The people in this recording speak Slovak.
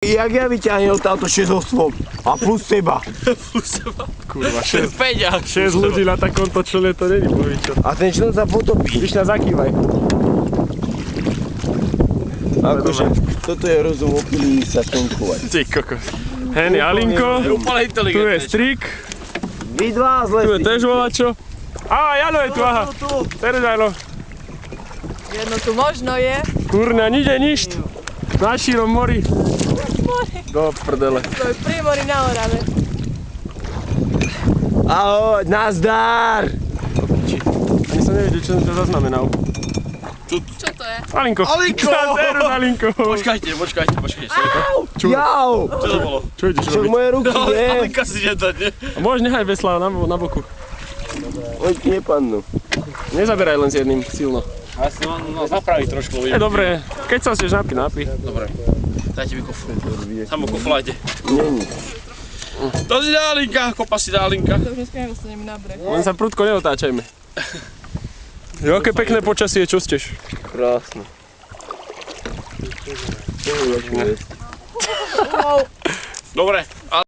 Jak ja vyťahnem táto 6 osôb a plus teba. Plus teba? Kurva, 6 6 ľudí na takomto člne to není, bojíčo. A ten člen sa potopí. Vyšňa zakývaj. Akože, toto je rozum opilý sa tenkovať. Ty kokos. Hen je Alinko, tu je Strik, Vy dva zle. tu je tež volačo. Á, Jano je tu, aha. Terež Jano. Jedno tu možno je. Kurňa, nič je ništ. Na šírom mori. Do prdele. To je pri mori na Orave. Ahoj, nazdar! Ani som nevedel, čo som to zaznamenal. Čo to je? Alinko. Alinko! Terež Alinko. Počkajte. Jau! Čo to bolo? Čo ideš Však robiť? moje ruky, nie? Alinka si ide dať, nie? A môžeš nehaj vesla na boku. Oni ti nepadnú. Nezaberaj len s jedným silno. Ja si no zapraviť trošku. Je dobré, keď sa chceš napiť, napí. Dobre. Dajte mi kofru. Samo koflajte. Není. To si dá Alinka, kopa si dá Alinka. To už dneska nedostaneme na breh. Len sa prudko neotáčajme. Jo, aké pekné počasie, čo steš? Krásne. Dobre.